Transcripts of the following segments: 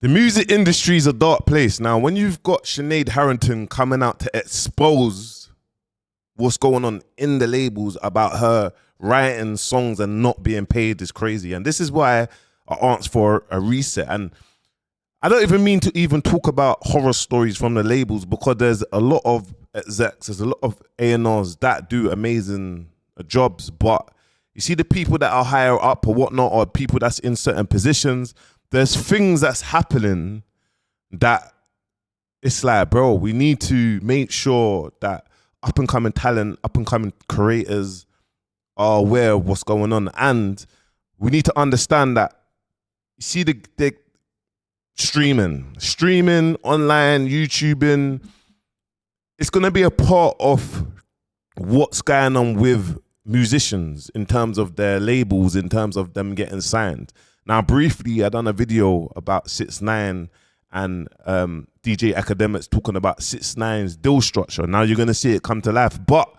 The music industry is a dark place. Now, when you've got Sinead Harrington coming out to expose what's going on in the labels about her writing songs and not being paid is crazy. And this is why I asked for a reset. And I don't even mean to even talk about horror stories from the labels, because there's a lot of execs, there's a lot of A&Rs that do amazing jobs. But you see the people that are higher up or whatnot, or people that's in certain positions, there's things that's happening that it's like, bro, we need to make sure that up and coming talent, up and coming creators are aware of what's going on. And we need to understand that, you see the streaming, online, YouTubing, it's going to be a part of what's going on with musicians in terms of their labels, in terms of them getting signed. Now, briefly, I done a video about 6ix9ine and DJ Academics talking about 6ix9ine's deal structure. Now you're going to see it come to life. But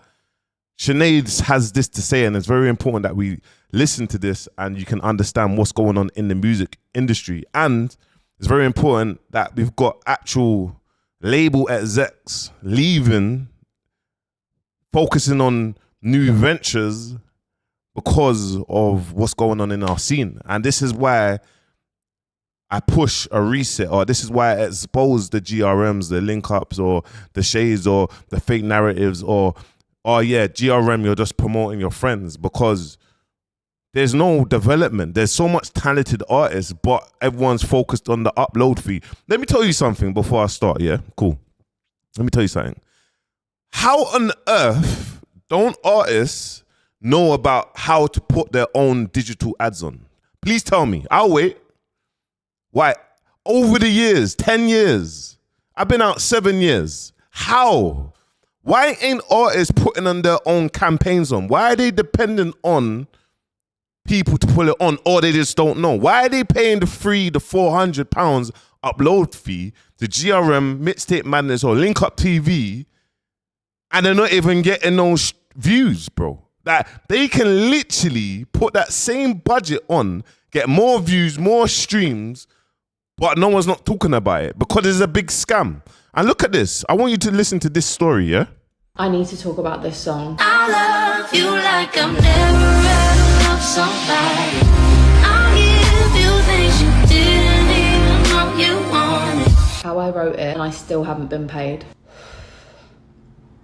Sinead has this to say, and it's very important that we listen to this and you can understand what's going on in the music industry. And it's very important that we've got actual label execs leaving, focusing on new ventures because of what's going on in our scene. And this is why I push a reset, or this is why I expose the GRMs, the link ups, or the shades, or the fake narratives, or, oh yeah, GRM, you're just promoting your friends, because there's no development. There's so much talented artists, but everyone's focused on the upload fee. Let me tell you something before I start, yeah? Cool. Let me tell you something. How on earth don't artists know about how to put their own digital ads on? Please tell me. I'll wait. Why? Over the years, 10 years, I've been out 7 years. How? Why ain't artists putting on their own campaigns on? Why are they dependent on people to pull it on, or they just don't know? Why are they paying the £400 upload fee to GRM, Mixtape Madness, or Link Up TV, and they're not even getting those views, bro? That they can literally put that same budget on, get more views, more streams, but no one's not talking about it because it's a big scam. And look at this. I want you to listen to this story, yeah? I need to talk about this song. I love you like I've never ever loved somebody. I'll give you things you didn't even know you wanted. How I wrote it, and I still haven't been paid.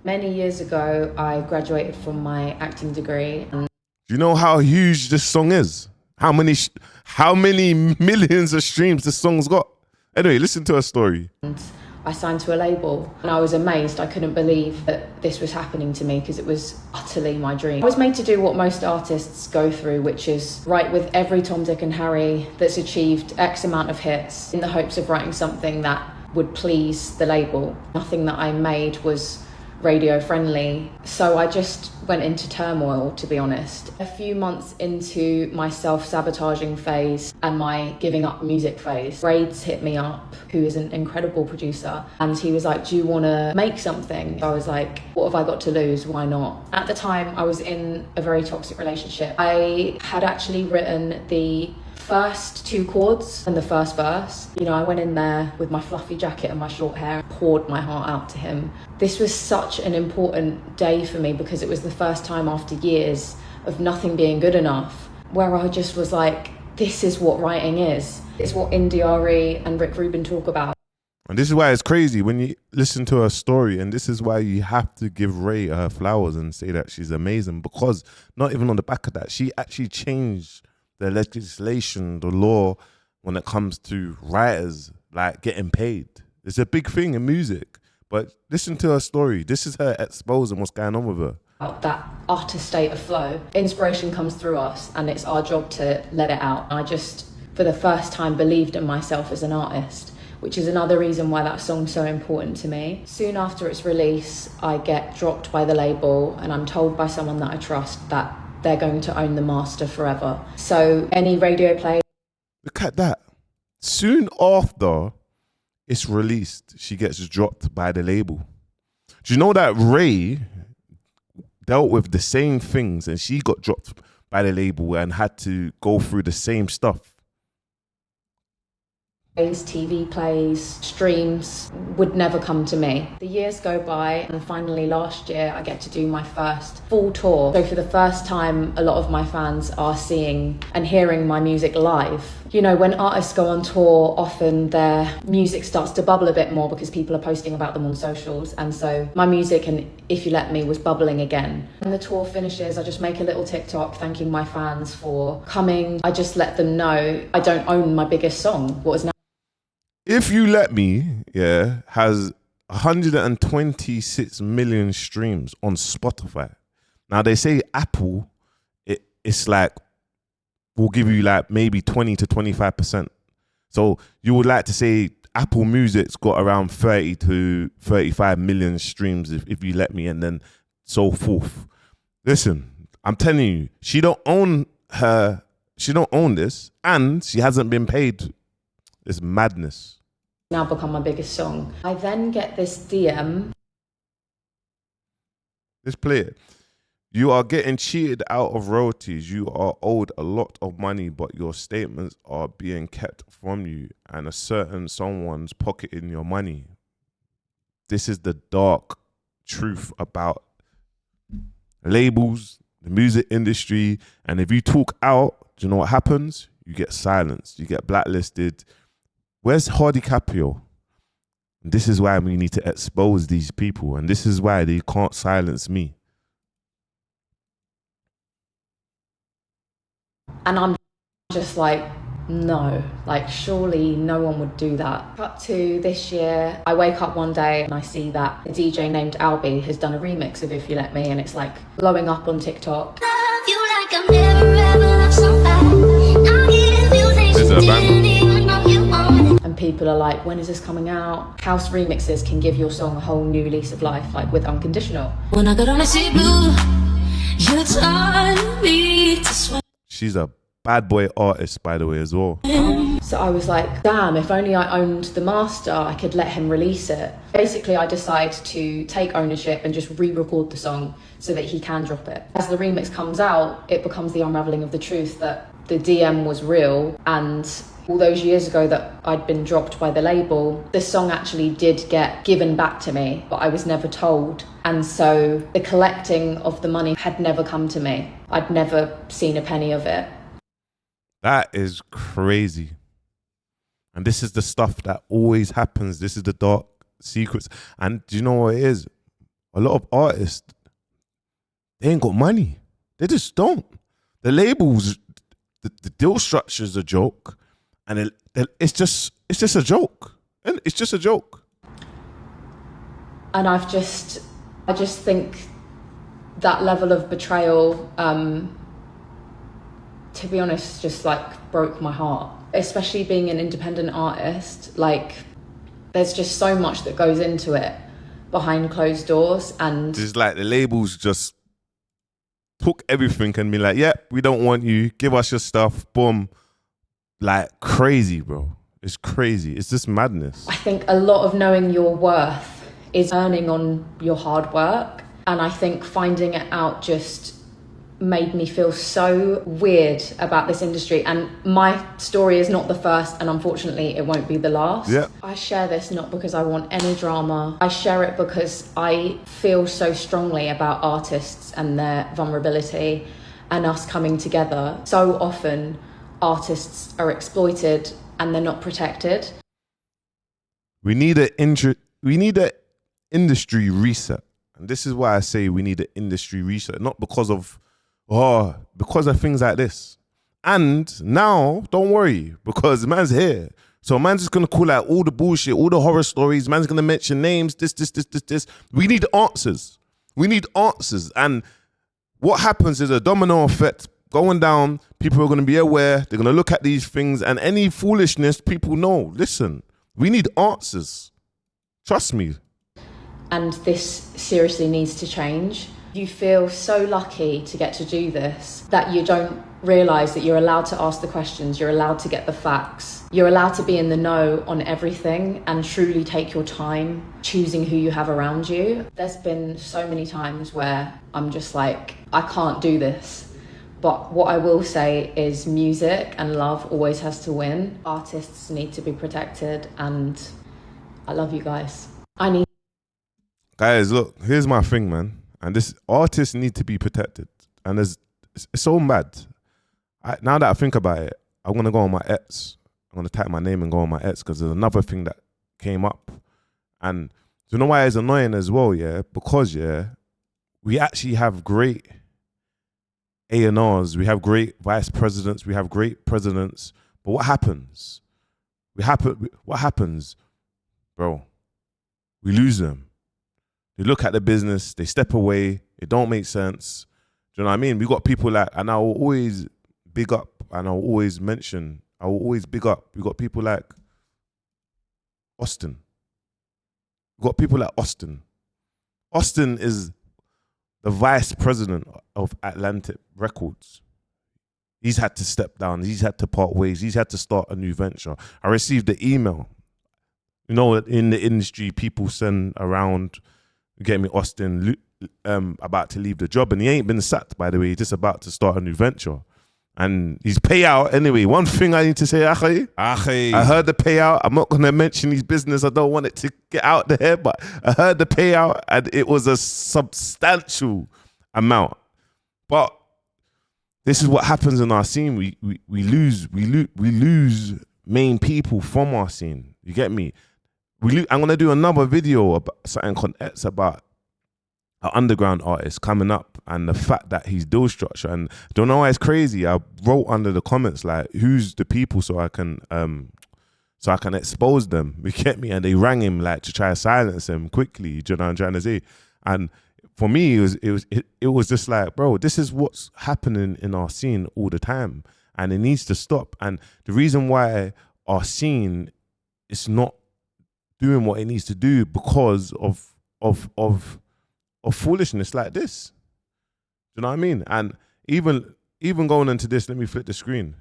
Many years ago, I graduated from my acting degree. And do you know how huge this song is? How many millions of streams this song's got? Anyway, listen to her story. I signed to a label, and I was amazed. I couldn't believe that this was happening to me, because it was utterly my dream. I was made to do what most artists go through, which is write with every Tom, Dick and Harry that's achieved X amount of hits in the hopes of writing something that would please the label. Nothing that I made was radio friendly, so I just went into turmoil, to be honest. A few months into my self-sabotaging phase and my giving up music phase, Raids hit me up, who is an incredible producer, and he was like, do you want to make something? I was like, what have I got to lose? Why not? At the time, I was in a very toxic relationship. I had actually written the first 2 chords and the first verse. You know, I went in there with my fluffy jacket and my short hair, poured my heart out to him. This was such an important day for me, because it was the first time after years of nothing being good enough where I just was like, this is what writing is. It's what Indie and Rick Rubin talk about. And this is why it's crazy when you listen to her story, and this is why you have to give Ray her flowers and say that she's amazing, because not even on the back of that, she actually changed the legislation, the law, when it comes to writers, like getting paid. It's a big thing in music. But listen to her story. This is her exposing what's going on with her. That utter state of flow. Inspiration comes through us, and it's our job to let it out. I just, for the first time, believed in myself as an artist, which is another reason why that song's so important to me. Soon after its release, I get dropped by the label, and I'm told by someone that I trust that they're going to own the master forever. So any radio play. Look at that. Soon after it's released, she gets dropped by the label. Do you know that Ray dealt with the same things, and she got dropped by the label and had to go through the same stuff? TV plays, streams would never come to me. The years go by and finally last year I get to do my first full tour. So for the first time, a lot of my fans are seeing and hearing my music live. You know, when artists go on tour, often their music starts to bubble a bit more because people are posting about them on socials. And so my music and If You Let Me was bubbling again. When the tour finishes, I just make a little TikTok thanking my fans for coming. I just let them know I don't own my biggest song, what is now If You Let Me, yeah, has 126 million streams on Spotify. Now they say Apple, it's like, will give you like maybe 20 to 25%. So you would like to say Apple Music's got around 30 to 35 million streams if you let me, and then so forth. Listen, I'm telling you, she don't own this, and she hasn't been paid. It's madness. Now become my biggest song. I then get this DM. Let's play it. You are getting cheated out of royalties. You are owed a lot of money, but your statements are being kept from you, and a certain someone's pocketing your money. This is the dark truth about labels, the music industry, and if you talk out, do you know what happens? You get silenced. You get blacklisted. Where's Hardy Caprio? This is why we need to expose these people, and this is why they can't silence me. And I'm just like, no, like surely no one would do that. Cut to this year, I wake up one day and I see that a DJ named Albie has done a remix of If You Let Me, and it's like blowing up on TikTok. Love you like I've never ever loved somebody. I'll give you things Is you it a banger? didn't even know you wanted. And people are like, when is this coming out? House remixes can give your song a whole new lease of life, like with Unconditional. When I got on a sea blue, you taught me to swim. She's a bad boy artist, by the way, as well. So I was like, damn, if only I owned the master, I could let him release it. Basically, I decide to take ownership and just re-record the song so that he can drop it. As the remix comes out, it becomes the unraveling of the truth that the DM was real, and all those years ago that I'd been dropped by the label, the song actually did get given back to me, but I was never told. And so the collecting of the money had never come to me. I'd never seen a penny of it. That is crazy. And this is the stuff that always happens. This is the dark secrets. And do you know what it is? A lot of artists, they ain't got money. They just don't. The labels, the deal structure is a joke. And it's just a joke. And it's just a joke. And I just think that level of betrayal, to be honest, just like broke my heart. Especially being an independent artist, like there's just so much that goes into it behind closed doors, and It's like the labels just took everything and be like, yeah, we don't want you. Give us your stuff. Boom. Like crazy, bro. It's crazy. It's just madness. I think a lot of knowing your worth is earning on your hard work, and I think finding it out just made me feel so weird about this industry. And my story is not the first, and unfortunately it won't be the last. Yeah. I share this not because I want any drama. I share it because I feel so strongly about artists and their vulnerability and us coming together. So often artists are exploited and they're not protected. We need a industry reset. And this is why I say we need an industry reset, not because of things like this. And now, don't worry, because man's here. So man's just gonna call out all the bullshit, all the horror stories. Man's gonna mention names, this. We need answers. We need answers. And what happens is a domino effect going down. People are gonna be aware. They're gonna look at these things, and any foolishness, people know. Listen, we need answers. Trust me. And this seriously needs to change. You feel so lucky to get to do this that you don't realise that you're allowed to ask the questions, you're allowed to get the facts, you're allowed to be in the know on everything and truly take your time choosing who you have around you. There's been so many times where I'm just like, I can't do this. But what I will say is music and love always has to win. Artists need to be protected, and I love you guys. Guys, look, here's my thing, man. And this artists need to be protected. And it's so mad. Now that I think about it, I'm going to go on my X. I'm going to type my name and go on my X because there's another thing that came up. And do you know why it's annoying as well, yeah? Because, yeah, we actually have great A&Rs, we have great vice presidents, we have great presidents. But what happens? What happens, bro? We lose them. They look at the business, they step away, it don't make sense. Do you know what I mean? We got people like, and I will always big up, and I will always mention, I will always big up. We got people like Austin. We got people like Austin. Austin is the vice president of Atlantic Records. He's had to step down. He's had to part ways. He's had to start a new venture. I received the email. You know, in the industry, people send around, you get me, Austin, about to leave the job. And he ain't been sacked, by the way. He's just about to start a new venture. And his payout, anyway, one thing I need to say, Ackhiii. I heard the payout. I'm not going to mention his business. I don't want it to get out there, but I heard the payout and it was a substantial amount. But this is what happens in our scene. We lose main people from our scene. You get me? I'm gonna do another video about something on X about an underground artist coming up and the fact that he's deal structure. And don't know why it's crazy. I wrote under the comments like, who's the people so I can expose them. You get me? And they rang him like to try to silence him quickly. Do you know what I'm trying to say? And for me, it was just like, bro, this is what's happening in our scene all the time, and it needs to stop. And the reason why our scene is not doing what it needs to do because of foolishness like this. Do you know what I mean? And even going into this, let me flip the screen.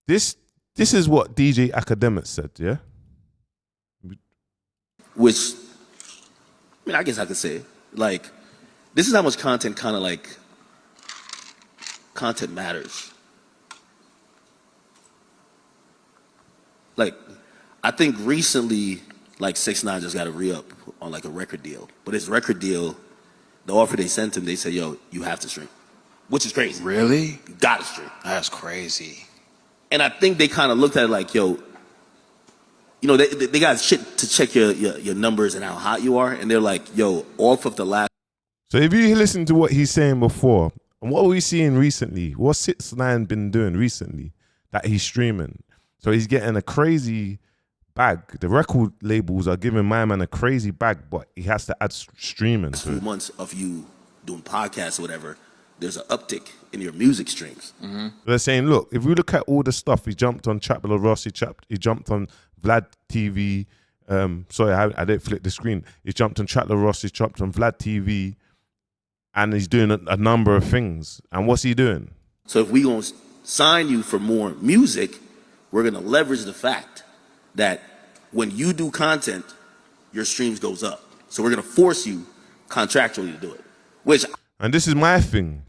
This is what DJ Ackhiii said, yeah? Which, I mean, I guess I could say, like, this is how much content content matters. Like, I think recently, like 6ix9ine just got a re-up on like a record deal. But his record deal, the offer they sent him, they said, yo, you have to stream. Which is crazy. Really? You gotta stream. That's crazy. And I think they kind of looked at it like, yo, you know, they got shit to check your numbers and how hot you are. And they're like, yo, off of the last. So if you listen to what he's saying before, and what are we seeing recently? What's 6ix9ine been doing recently that he's streaming? So he's getting a crazy bag. The record labels are giving my man a crazy bag, but he has to add streaming. A few months of you doing podcasts or whatever, there's an uptick in your music streams. Mm-hmm. They're saying, look, if we look at all the stuff, he jumped on Chapel Ross, he jumped on Vlad TV. Sorry, I didn't flip the screen. He jumped on Chapel Ross, he jumped on Vlad TV, and he's doing a number of things. And what's he doing? So if we gonna sign you for more music, we're gonna leverage the fact that when you do content, your streams goes up. So we're gonna force you contractually to do it. And this is my thing.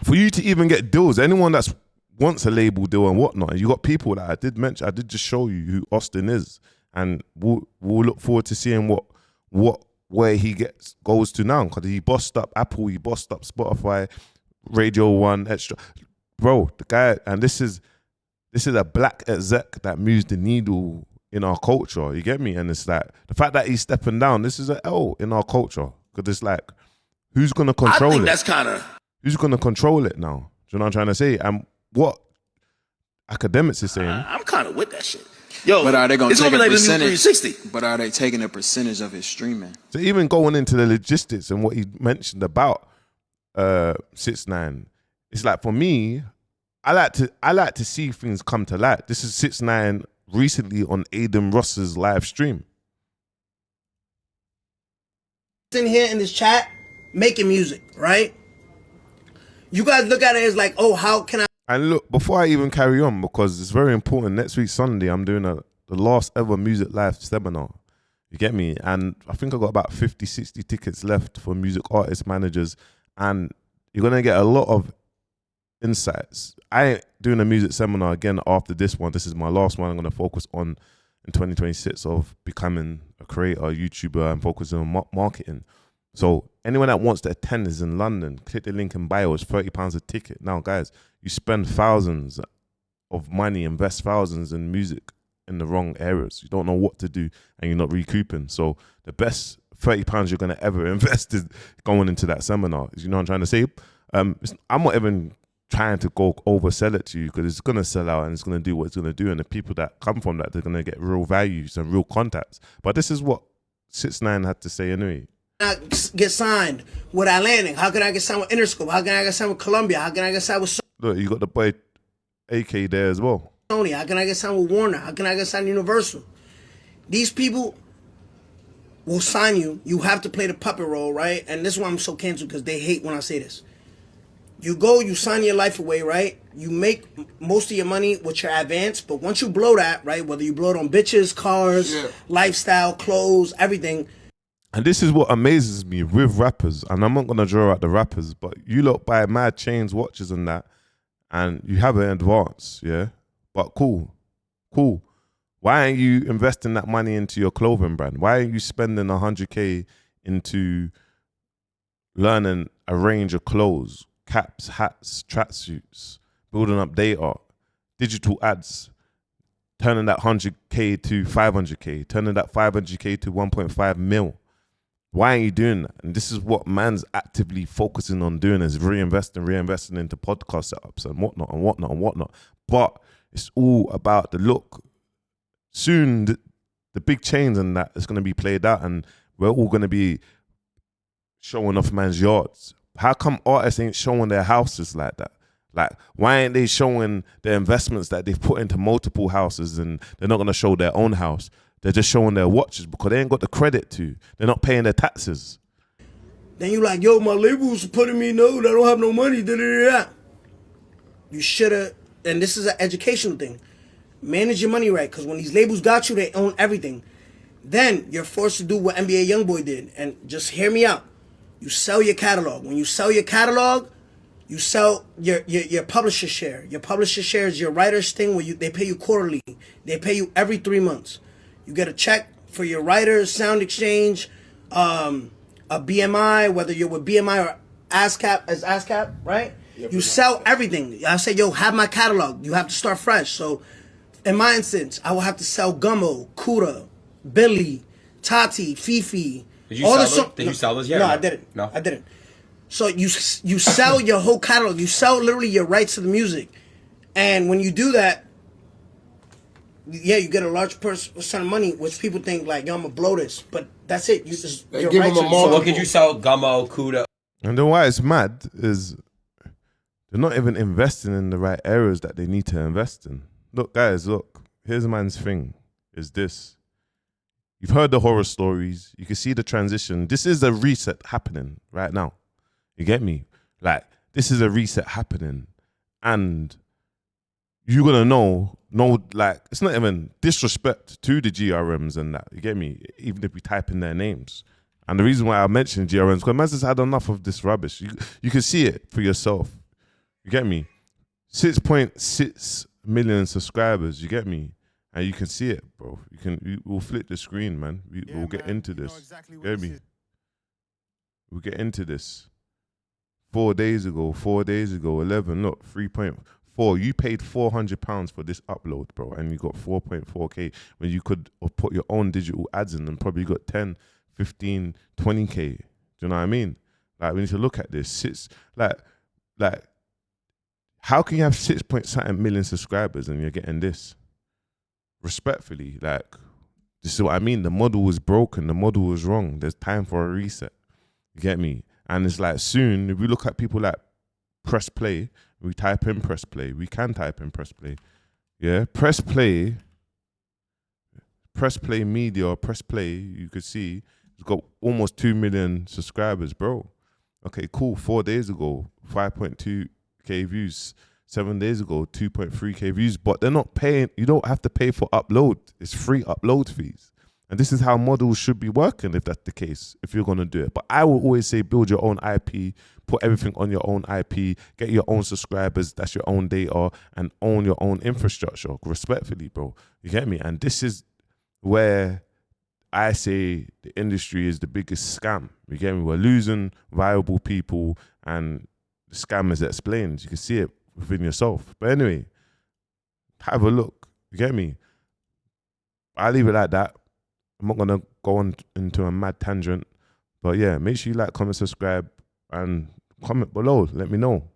For you to even get deals, anyone that wants a label deal and whatnot, you got people that I did mention, I did just show you who Austin is. And we'll look forward to seeing where he goes to now. Because he bossed up Apple, he bossed up Spotify, Radio 1, Extra. Bro, the guy, and this is a black exec that moves the needle in our culture. You get me? And it's like, the fact that he's stepping down, this is an L in our culture. Because it's like, who's going to control it? I think that's kind of... Who's going to control it now? Do you know what I'm trying to say? And what academics is saying... I'm kind of with that shit. Yo, but are they going to take a percentage? 360. But are they taking a percentage of his streaming? So even going into the logistics and what he mentioned about 6ix9ine, it's like, for me, I like to see things come to light. This is 6ix9ine recently on Aiden Ross's live stream. In here in this chat, making music, right? You guys look at it as like, oh, how can I? And look, before I even carry on, because it's very important, next week Sunday, I'm doing the last ever music live seminar. You get me? And I think I got about 50, 60 tickets left for music artists, managers. And you're going to get a lot of insights. I ain't doing a music seminar again after this one. This is my last one I'm going to focus on in 2026 of becoming a creator, a YouTuber, and focusing on marketing. So anyone that wants to attend is in London. Click the link in bio. It's £30 a ticket. Now, guys, you spend thousands of money, invest thousands in music in the wrong areas. You don't know what to do and you're not recouping. So the best £30 you're going to ever invest is going into that seminar. You know what I'm trying to say? I'm not even trying to go oversell it to you because it's going to sell out and it's going to do what it's going to do. And the people that come from that, they're going to get real values and real contacts. But this is what 6ix9ine had to say anyway. I get signed with Atlantic? How can I get signed with Interscope? How can I get signed with Columbia? How can I get signed with Look, you got the boy Ackhiii there as well. Sony? How can I get signed with Warner? How can I get signed with Universal? These people will sign you. You have to play the puppet role, right? And this is why I'm so canceled, because they hate when I say this. You go, you sign your life away, right? You make most of your money with your advance, but once you blow that, right, whether you blow it on bitches, cars, lifestyle, clothes, everything. And this is what amazes me with rappers, and I'm not going to draw out the rappers, but you look buy mad chains, watches and that, and you have an advance, yeah? But cool. Why aren't you investing that money into your clothing brand? Why aren't you spending 100K into learning a range of clothes, caps, hats, tracksuits, building up data, digital ads, turning that 100K to 500K, turning that 500K to 1.5 mil? Why aren't you doing that? And this is what man's actively focusing on doing, is reinvesting into podcast setups and whatnot. But it's all about the look. Soon, the big chains and that is going to be played out, and we're all going to be showing off man's yards. How come artists ain't showing their houses like that? Like, why ain't they showing the investments that they've put into multiple houses, and they're not going to show their own house? They're just showing their watches because they ain't got the credit to. They're not paying their taxes. Then you like, yo, my label's putting me, no, I don't have no money, da-da-da-da. You should have, and this is an educational thing. Manage your money right, because when these labels got you, they own everything. Then you're forced to do what NBA Youngboy did, and just hear me out. You sell your catalog. When you sell your catalog, you sell your publisher share. Your publisher share is your writer's thing where they pay you quarterly. They pay you every 3 months. You get a check for your writers, Sound Exchange, a BMI, whether you're with BMI or ASCAP, right? You sell everything. I say, yo, have my catalog. You have to start fresh. So in my instance, I will have to sell Gummo, Kuda, Billy, Tati, Fifi. Did you sell those yet? No, I didn't. No, I didn't. So you sell your whole catalog. You sell literally your rights to the music. And when you do that, yeah, you get a large percent of money, which people think like, yo, I'm gonna blow this, but that's it. You just give them a so what could you sell? Gummo, Kuda. And then why it's mad is they're not even investing in the right areas that they need to invest in. Look, guys, look. Here's man's thing. Is this? You've heard the horror stories. You can see the transition. This is a reset happening right now. You get me? Like, this is a reset happening, and you're gonna know, like, it's not even disrespect to the GRMs and that. You get me? Even if we type in their names. And the reason why I mentioned GRMs, because man's just had enough of this rubbish. You can see it for yourself. You get me? 6.6 million subscribers. You get me? And you can see it, bro. We'll flip the screen, man. We'll get into this. Exactly, get me? We'll get into this. 4 days ago, 11, look, 3.4. You paid £400 for this upload, bro, and you got 4.4K when you could have put your own digital ads in and probably got 10, 15, 20K. Do you know what I mean? Like, we need to look at this. Like, how can you have 6.something million subscribers and you're getting this? Respectfully, like, this is what I mean. The model was broken. The model was wrong. There's time for a reset. You get me? And it's like, soon, if we look at people like Press Play, we type in Press Play. We can type in Press Play. Yeah? Press Play Media, or Press Play, you could see, it's got almost 2 million subscribers, bro. Okay, cool. 4 days ago, 5.2K views. 7 days ago, 2.3K views, but they're not paying. You don't have to pay for upload. It's free upload fees. And this is how models should be working if that's the case, if you're going to do it. But I will always say build your own IP, put everything on your own IP, get your own subscribers, that's your own data, and own your own infrastructure, respectfully, bro. You get me? And this is where I say the industry is the biggest scam. You get me? We're losing viable people and the scam is explained. You can see it within yourself. But anyway, have a look. You get me? I'll leave it like that. I'm not going to go on into a mad tangent. But yeah, make sure you like, comment, subscribe, and comment below. Let me know.